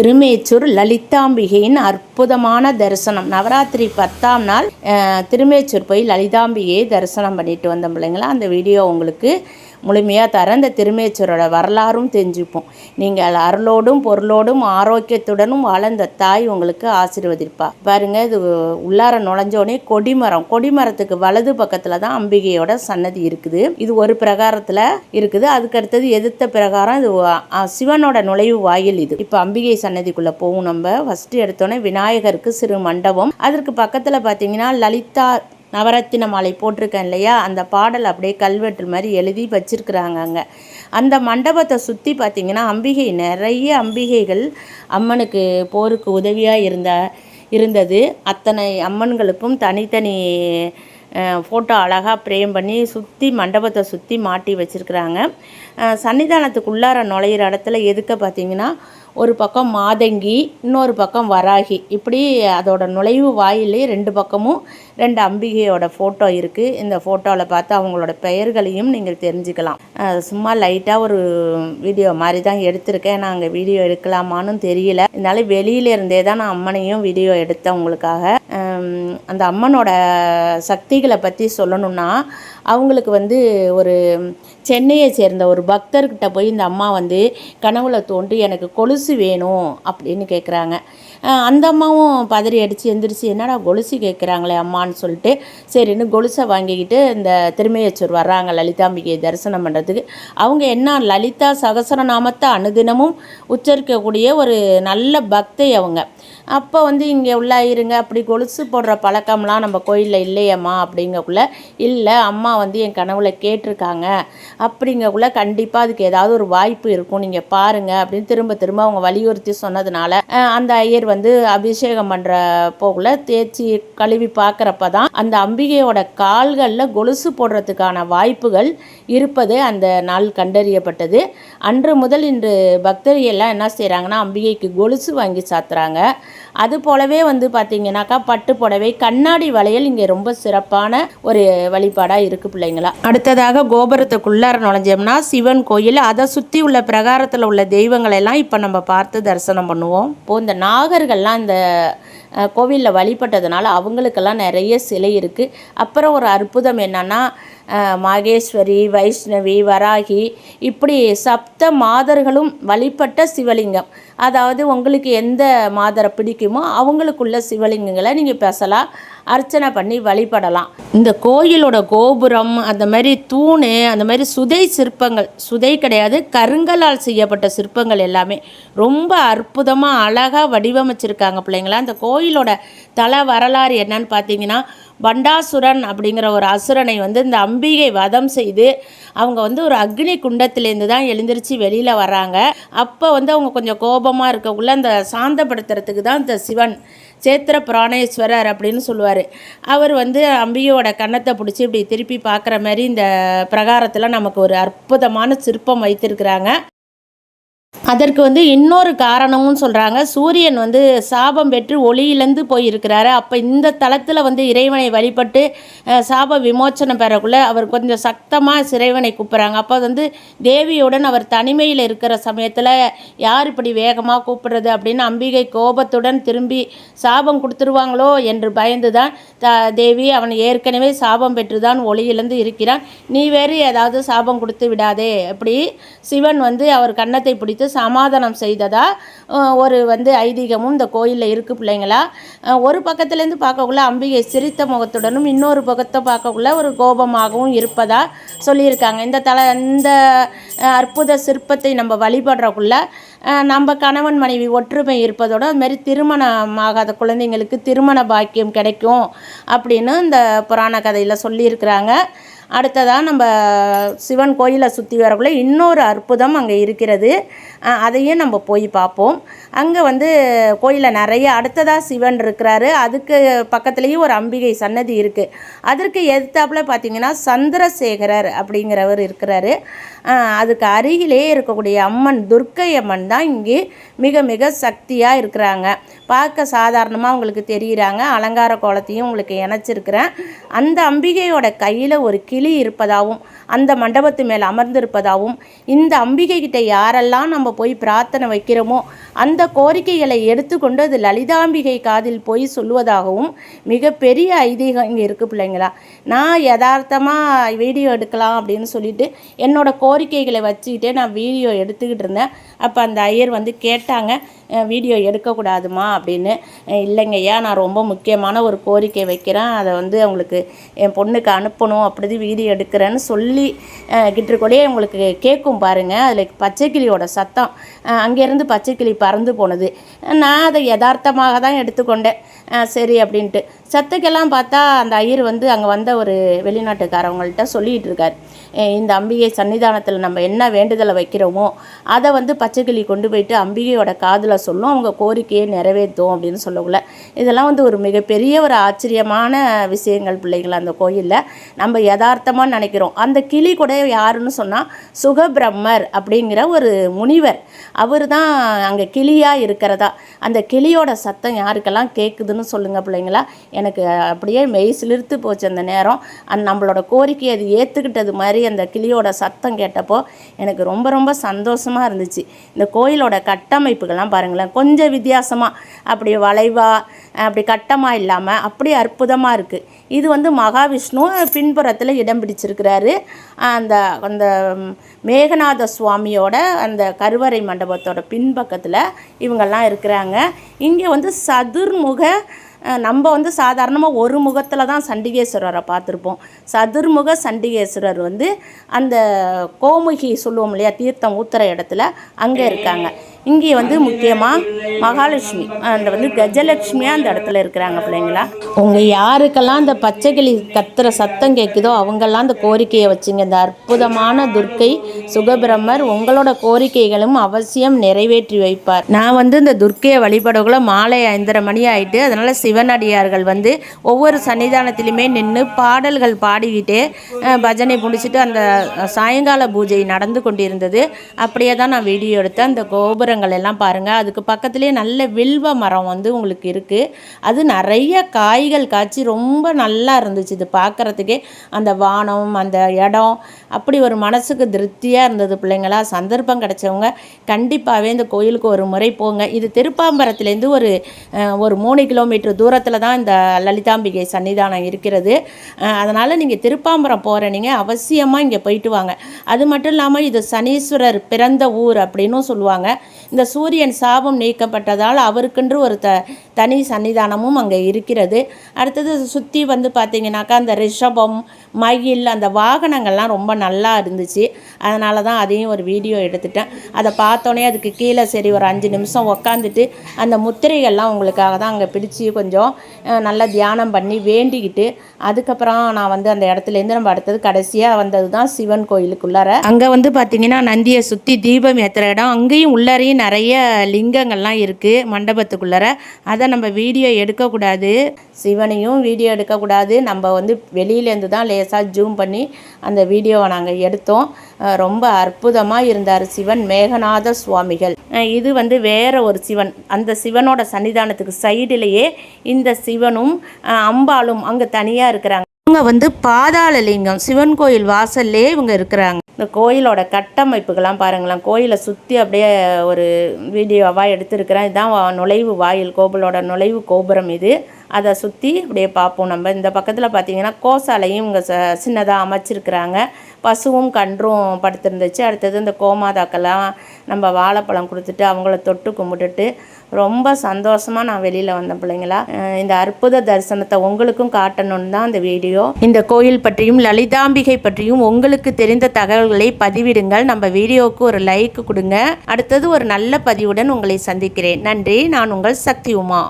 திருமேச்சூர் லலிதாம்பிகையின் அற்புதமான தரிசனம். நவராத்திரி 10ஆம் நாள் திருமேச்சூர் போய் லலிதாம்பிகையை தரிசனம் பண்ணிட்டு வந்த பிள்ளைங்களா, அந்த வீடியோ உங்களுக்கு முழுமையாக தரேன். இந்த திருமேச்சூரோட வரலாறும் தெரிஞ்சுப்போம். நீங்கள் அருளோடும் பொருளோடும் ஆரோக்கியத்துடனும் வாழ இந்த தாய் உங்களுக்கு ஆசீர்வதிப்பா. பாருங்கள், இது உள்ளார நுழைஞ்சோடனே கொடிமரத்துக்கு வலது பக்கத்தில் தான் அம்பிகையோட சன்னதி இருக்குது. இது ஒரு பிரகாரத்தில் இருக்குது. அதுக்கடுத்தது எதிர்த்த பிரகாரம் இது சிவனோட நுழைவு வாயில். இது இப்போ அம்பிகை சன்னதிக்குள்ளே போகும். நம்ம ஃபஸ்ட்டு எடுத்தோன்னே விநாயகருக்கு சிறு மண்டபம், அதற்கு பக்கத்தில் பார்த்தீங்கன்னா லலிதா நவரத்தின மாலை போட்டிருக்கேன் இல்லையா, அந்த பாடல் அப்படியே கல்வெட்டு மாதிரி எழுதி வச்சிருக்கிறாங்க. அங்கே அந்த மண்டபத்தை சுற்றி பார்த்திங்கன்னா நிறைய அம்பிகைகள் அம்மனுக்கு போருக்கு உதவியாக இருந்தது. அத்தனை அம்மன்களுக்கும் தனித்தனி ஃபோட்டோ அழகாக ப்ரேம் பண்ணி மண்டபத்தை சுற்றி மாட்டி வச்சுருக்குறாங்க. சன்னிதானத்துக்குள்ளார நுழையிற இடத்துல எதுக்க பார்த்திங்கன்னா ஒரு பக்கம் மாதங்கி, இன்னொரு பக்கம் வராகி, இப்படி அதோட நுழைவு வாயிலே 2 பக்கமும் 2 அம்பிகையோட ஃபோட்டோ இருக்குது. இந்த ஃபோட்டோவில் பார்த்து அவங்களோட பெயர்களையும் நீங்கள் தெரிஞ்சுக்கலாம். சும்மா லைட்டாக ஒரு வீடியோ மாதிரி தான் எடுத்திருக்கேன். நான் அங்கே வீடியோ எடுக்கலாமான்னு தெரியல. இதனால வெளியிலேருந்தே தான் நான் அம்மனையும் வீடியோ எடுத்தேன் உங்களுக்காக. அந்த அம்மனோட சக்திகளை பற்றி சொல்லணும்னா, அவங்களுக்கு ஒரு சென்னையை சேர்ந்த ஒரு பக்தர்கிட்ட போய் இந்த அம்மா கனவுல தோன்றி எனக்கு கொலுசு வேணும் அப்படின்னு கேட்குறாங்க. அந்த அம்மாவும் பதறி அடித்து எந்திரிச்சு, என்னடா கொலுசு கேட்குறாங்களே அம்மான்னு சொல்லிட்டு சரின்னு கொலுசை வாங்கிக்கிட்டு இந்த திருமேச்சூர் வர்றாங்க லலிதாம்பிகையை தரிசனம் பண்ணுறதுக்கு. அவங்க என்ன லலிதா சகசரநாமத்தை அனுதினமும் உச்சரிக்கக்கூடிய ஒரு நல்ல பக்தை அவங்க. அப்போ இங்கே உள்ள இருங்க, அப்படி கொலுசு போடுற பழக்கம்லாம் நம்ம கோயிலில் இல்லையம்மா அப்படிங்கக்குள்ள, இல்லை அம்மா என் கனவுல கேட்டிருக்காங்க அப்படிங்கக்குள்ள கண்டிப்பாக அதுக்கு ஏதாவது ஒரு வாய்ப்பு இருக்கும், நீங்கள் பாருங்கள் அப்படின்னு திரும்ப அவங்க வலியுறுத்தி சொன்னதுனால அந்த ஐயர் அபிஷேகம் பண்ணுற போக்குள்ள தேய்ச்சி கழுவி பார்க்குறப்ப தான் அந்த அம்பிகையோட கால்களில் கொலுசு போடுறதுக்கான வாய்ப்புகள் இருப்பது அந்த நாள் கண்டறியப்பட்டது. அன்று முதல் இன்று பக்தர்கள்லாம் என்ன செய்கிறாங்கன்னா அம்பிகைக்கு கொலுசு வாங்கி சாத்துறாங்க. அது போலவே பார்த்தீங்கன்னாக்கா பட்டு புடவை, கண்ணாடி வளையல் இங்கே ரொம்ப சிறப்பான ஒரு வழிபாடாக இருக்குது பிள்ளைங்களா. அடுத்ததாக கோபுரத்துக்குள்ளார நுழைஞ்சோம்னா சிவன் கோயில், அதை சுற்றி உள்ள பிரகாரத்தில் உள்ள தெய்வங்கள் எல்லாம் இப்போ நம்ம பார்த்து தரிசனம் பண்ணுவோம். இப்போது இந்த நாகர்கள்லாம் இந்த கோவிலில் வழிபட்டதுனால அவங்களுக்கெல்லாம் நிறைய சிலை இருக்குது. அப்புறம் ஒரு அற்புதம் என்னென்னா, மகேஸ்வரி, வைஷ்ணவி, வராகி, இப்படி 7 மாதர்களும் வழிபட்ட சிவலிங்கம். அதாவது உங்களுக்கு எந்த மாதரை பிடிக்குமோ அவங்களுக்குள்ள சிவலிங்கங்களை நீங்கள் பேசலாம், அர்ச்சனை பண்ணி வழிபடலாம். இந்த கோயிலோட கோபுரம், அந்த மாதிரி தூணு, அந்த மாதிரி சுதை கிடையாது, கருங்கலால் செய்யப்பட்ட சிற்பங்கள் எல்லாமே ரொம்ப அற்புதமாக அழகாக வடிவமைச்சிருக்காங்க பிள்ளைங்களா. இந்த கோயிலோட தல வரலாறு என்னன்னு பார்த்தீங்கன்னா, பண்டாசுரன் அப்படிங்கிற ஒரு அசுரனை இந்த அம்பிகை வதம் செய்து அவங்க ஒரு அக்னி குண்டத்திலேருந்து தான் எழுந்திரிச்சு வெளியில் வர்றாங்க. அப்போ அவங்க கொஞ்சம் கோபமாக இருக்கக்குள்ள அந்த சாந்தப்படுத்துறதுக்கு தான் இந்த சிவன் சேத்திர பிராணேஸ்வரர் அப்படின்னு சொல்லுவார். அவர் அம்பிகையோட கன்னத்தை பிடிச்சி இப்படி திருப்பி பார்க்குற மாதிரி இந்த பிரகாரத்தில் நமக்கு ஒரு அற்புதமான சிற்பம் வைத்திருக்கிறாங்க. அதற்கு இன்னொரு காரணமும் சொல்கிறாங்க. சூரியன் சாபம் பெற்று ஒளியிலேருந்து போயிருக்கிறாரு. அப்போ இந்த தளத்தில் இறைவனை வழிபட்டு சாப விமோச்சனம் பெறக்குள்ள அவர் கொஞ்சம் சக்தமாக இறைவனை கூப்பிட்றாங்க. அப்போ தேவியுடன் அவர் தனிமையில் இருக்கிற சமயத்தில் யார் இப்படி வேகமாக கூப்பிடுறது அப்படின்னு அம்பிகை கோபத்துடன் திரும்பி சாபம் கொடுத்துருவாங்களோ என்று பயந்து தான் தேவி அவன் ஏற்கனவே சாபம் பெற்று தான் ஒளியிலேருந்து இருக்கிறான், நீ வேறு ஏதாவது சாபம் கொடுத்து விடாதே அப்படி சிவன் அவர் கன்னத்தை பிடித்து சமாதானம் செய்ததா ஒரு ஐதீகமும் இந்த கோயிலில் இருக்குது பிள்ளைங்களா. ஒரு பக்கத்துலேருந்து பார்க்கக்குள்ள அம்பிகை சிரித்த முகத்துடனும் இன்னொரு பக்கத்தை பார்க்கக்குள்ள ஒரு கோபமாகவும் இருப்பதா சொல்லியிருக்காங்க. இந்த அற்புத சிற்பத்தை நம்ம வழிபடுறக்குள்ள நம்ம கணவன் மனைவி ஒற்றுமை இருப்பதோடு அதுமாதிரி திருமணமாகாத குழந்தைங்களுக்கு திருமண பாக்கியம் கிடைக்கும் அப்படின்னு இந்த புராண கதையில் சொல்லியிருக்கிறாங்க. அடுத்ததாக நம்ம சிவன் கோயிலை சுற்றி வரக்குள்ள இன்னொரு அற்புதம் அங்கே இருக்கிறது, அதையும் நம்ம போய் பார்ப்போம். அங்கே கோயிலில் நிறைய அடுத்ததாக சிவன் இருக்கிறாரு, அதுக்கு பக்கத்துலேயும் ஒரு அம்பிகை சன்னதி இருக்குது. அதற்கு எதிர்த்தாப்பில் பார்த்திங்கன்னா சந்திரசேகரர் அப்படிங்கிறவர் இருக்கிறாரு. அதுக்கு அருகிலே இருக்கக்கூடிய அம்மன் துர்க்கை அம்மன் தான் இங்கே மிக மிக சக்தியாக இருக்கிறாங்க. பார்க்க சாதாரணமாக உங்களுக்கு தெரிகிறாங்க. அலங்கார கோலத்தையும் உங்களுக்கு இணைச்சிருக்கிறேன். அந்த அம்பிகையோட கையில் ஒரு கிளி இருப்பதாகவும் அந்த மண்டபத்து மேலே அமர்ந்திருப்பதாகவும் இந்த அம்பிகை கிட்ட யாரெல்லாம் நம்ம போய் பிரார்த்தனை வைக்கிறோமோ அந்த கோரிக்கைகளை எடுத்துக்கொண்டு அது லலிதாம்பிகை காதில் போய் சொல்லுவதாகவும் மிகப்பெரிய ஐதீகம் இங்கே இருக்குது பிள்ளைங்களா. நான் யதார்த்தமாக வீடியோ எடுக்கலாம் அப்படின்னு சொல்லிட்டு என்னோடய கோரிக்கைகளை வச்சுக்கிட்டே நான் வீடியோ எடுத்துக்கிட்டு இருந்தேன். அப்போ அந்த ஐயர் வந்து கேட்டாங்க, வீடியோ எடுக்கக்கூடாதுமா அப்படின்னு. இல்லைங்கய்யா, நான் ரொம்ப முக்கியமான ஒரு கோரிக்கை வைக்கிறேன், அதை வந்து அவங்களுக்கு என் பொண்ணுக்கு அனுப்பணும், அப்படி வீடியோ எடுக்கிறேன்னு சொல்லி கிட்டக்கூடே உங்களுக்கு கேட்கும் பாருங்கள். அதில் பச்சைக்கிளியோட சத்தம், அங்கேருந்து பச்சைக்கிளி பறந்து போனது. நான் அதை யதார்த்தமாக தான் எடுத்துக்கொண்டேன். சரி அப்படின்ட்டு சத்துக்கெல்லாம் பார்த்தா அந்த ஐயர் வந்து அங்கே வந்த ஒரு வெளிநாட்டுக்காரவங்கள்ட்ட சொல்லிகிட்டு இருக்கார், இந்த அம்பிகை சன்னிதானத்தில் நம்ம என்ன வேண்டுதலை வைக்கிறோமோ அதை வந்து பச்சைக்கிளி கொண்டு போயிட்டு அம்பிகையோட காதில் சொல்லும், அவங்க கோரிக்கையை நிறைவேற்றும் அப்படின்னு சொல்லக்குள்ள. இதெல்லாம் வந்து ஒரு மிகப்பெரிய ஒரு ஆச்சரியமான விஷயங்கள் பிள்ளைகள். அந்த கோயிலில் நம்ம யதார்த்தமாக நினைக்கிறோம். அந்த கிளி கூட யாருன்னு சொன்னால் சுகபிரம்மர் அப்படிங்கிற ஒரு முனிவர், அவர் தான் அங்கே கிளியாக இருக்கிறதா. அந்த கிளியோட சத்தம் யாருக்கெல்லாம் கேட்குதுன்னு சொல்லுங்கள் பிள்ளைங்களா. எனக்கு அப்படியே மெய் சிலிர்த்து போச்சு அந்த நேரம். நம்மளோட கோரிக்கையை அது ஏற்றுக்கிட்டது மாதிரி அந்த கிளியோட சத்தம் கேட்டப்போ எனக்கு ரொம்ப ரொம்ப சந்தோஷமாக இருந்துச்சு. இந்த கோயிலோட கட்டமைப்புகள்லாம் பாருங்களேன், கொஞ்சம் வித்தியாசமாக அப்படி வளைவாக அப்படி கட்டமாக இல்லாமல் அப்படி அற்புதமாக இருக்குது. இது வந்து மகாவிஷ்ணு பின்புறத்தில் இடம் பிடிச்சிருக்கிறாரு. அந்த அந்த மேகநாத சுவாமியோட அந்த கருவறை மண்டபத்தோட பின்பக்கத்தில் இவங்கெல்லாம் இருக்கிறாங்க. இங்கே வந்து சதுர்முக, நம்ம வந்து சாதாரணமாக ஒரு முகத்தில் தான் சண்டிகேஸ்வரரை பார்த்துருப்போம். சதுர்முக சண்டிகேஸ்வரர் வந்து அந்த கோமுகி சொல்லுவோம் இல்லையா, தீர்த்தம் ஊத்துற இடத்துல அங்கே இருக்காங்க. இங்கே வந்து முக்கியமாக மகாலட்சுமி அந்த வந்து கஜலட்சுமியாக அந்த இடத்துல இருக்கிறாங்க பிள்ளைங்களா. உங்கள் யாருக்கெல்லாம் அந்த பச்சைக்கிளி கத்துற சத்தம் கேட்குதோ அவங்கெல்லாம் அந்த கோரிக்கையை வச்சுங்க. இந்த அற்புதமான துர்க்கை சுகபிரம்மர் உங்களோட கோரிக்கைகளும் அவசியம் நிறைவேற்றி வைப்பார். நான் வந்து இந்த துர்க்கையை வழிபடக்குள்ள மாலை 5:30 மணி ஆகிட்டு, அதனால் சிவனடியார்கள் வந்து ஒவ்வொரு சன்னிதானத்திலுமே நின்று பாடல்கள் பாடிக்கிட்டே பஜனை முடிச்சுட்டு அந்த சாயங்கால பூஜை நடந்து கொண்டிருந்தது. அப்படியே தான் நான் வீடியோ எடுத்தேன். அந்த கோபுரங்கள் எல்லாம் பாருங்கள், அதுக்கு பக்கத்துலேயே நல்ல வில்வ மரம் வந்து உங்களுக்கு இருக்குது. அது நிறைய காய்கள் காய்ச்சி ரொம்ப நல்லா இருந்துச்சு. இது பார்க்குறதுக்கே அந்த வானம் அந்த இடம் அப்படி ஒரு மனசுக்கு திருப்தியாக இருந்தது பிள்ளைங்களா. சந்தர்ப்பம் கிடைச்சவங்க கண்டிப்பாகவே இந்த கோயிலுக்கு ஒரு முறை போங்க. இது திருப்பாம்பரத்துலேருந்து ஒரு 3 கிலோமீட்டர் தூரத்தில் தான் இந்த லலிதாம்பிகை சன்னிதானம் இருக்கிறது. அதனால் நீங்கள் திருப்பாம்பரம் போகிற நீங்கள் அவசியமாக இங்கே போயிட்டு வாங்க. அது மட்டும் இல்லாமல் இது சனீஸ்வரர் பிறந்த ஊர் அப்படின்னும் சொல்லுவாங்க. இந்த சூரியன் சாபம் நீக்கப்பட்டதால் அவருக்கென்று ஒரு தனி சன்னிதானமும் அங்கே இருக்கிறது. அடுத்தது சுற்றி வந்து பார்த்திங்கனாக்கா அந்த ரிஷபம் மயில் அந்த வாகனங்கள்லாம் ரொம்ப நல்லா இருந்துச்சு. அதனால தான் அதையும் ஒரு வீடியோ எடுத்துட்டேன். அதை பார்த்தோன்னே அதுக்கு கீழே சரி ஒரு 5 நிமிஷம் உக்காந்துட்டு அந்த முத்திரைகள்லாம் உங்களுக்காக தான் அங்கே பிடிச்சி கொஞ்சம் நல்லா தியானம் பண்ணி வேண்டிக்கிட்டு அதுக்கப்புறம் நான் வந்து அந்த இடத்துலேருந்து நம்ம அடுத்தது கடைசியாக வந்தது தான் சிவன் கோயிலுக்குள்ளார. அங்கே வந்து பார்த்திங்கன்னா நந்தியை சுற்றி தீபம் ஏற்றுற இடம், அங்கேயும் உள்ளாரையும் நிறைய லிங்கங்கள்லாம் இருக்குது மண்டபத்துக்குள்ளார. அதை நம்ம வீடியோ எடுக்கக்கூடாது, சிவனையும் வீடியோ எடுக்கக்கூடாது. நம்ம வந்து வெளியிலேருந்து தான் லேசாக ஜூம் பண்ணி அந்த வீடியோவை நாங்கள் எடுத்தோம். ரொம்ப அற்புதமாக இருந்தார் சிவன் மேகநாத சுவாமிகள். இது வந்து வேற ஒரு சிவன். அந்த சிவனோட சன்னிதானத்துக்கு சைடிலேயே இந்த சிவனும் அம்பாளும் அங்கே தனியாக இருக்கிறாங்க. இவங்க வந்து பாதாளலிங்கம் சிவன் கோயில் வாசல்லே இவங்க இருக்கிறாங்க. இந்த கோயிலோட கட்டமைப்புகள்லாம் பாருங்களேன். கோயிலை சுற்றி அப்படியே ஒரு வீடியோவாக எடுத்துருக்கிறேன். இதுதான் நுழைவு வாயில், கோவிலோட நுழைவு கோபுரம் இது. அதை சுற்றி அப்படியே பார்ப்போம். நம்ம இந்த பக்கத்தில் பார்த்திங்கன்னா கோசாலையும் இங்கே சின்னதாக அமைச்சிருக்கிறாங்க. பசுவும் கன்றும் படுத்திருந்துச்சு. அடுத்தது இந்த கோமாதாக்கெல்லாம் நம்ம வாழைப்பழம் கொடுத்துட்டு அவங்கள தொட்டு கும்பிட்டுட்டு ரொம்ப சந்தோஷமாக நான் வெளியில் வந்தேன் பிள்ளைங்களா. இந்த அற்புத தரிசனத்தை உங்களுக்கும் காட்டணும்னு தான் இந்த வீடியோ. இந்த கோயில் பற்றியும் லலிதாம்பிகை பற்றியும் உங்களுக்கு தெரிந்த தகவல்களை பதிவிடுங்கள். நம்ம வீடியோவுக்கு ஒரு லைக் கொடுங்க. அடுத்தது ஒரு நல்ல பதிவுடன் உங்களை சந்திக்கிறேன். நன்றி. நான் உங்கள் சக்தி உமா.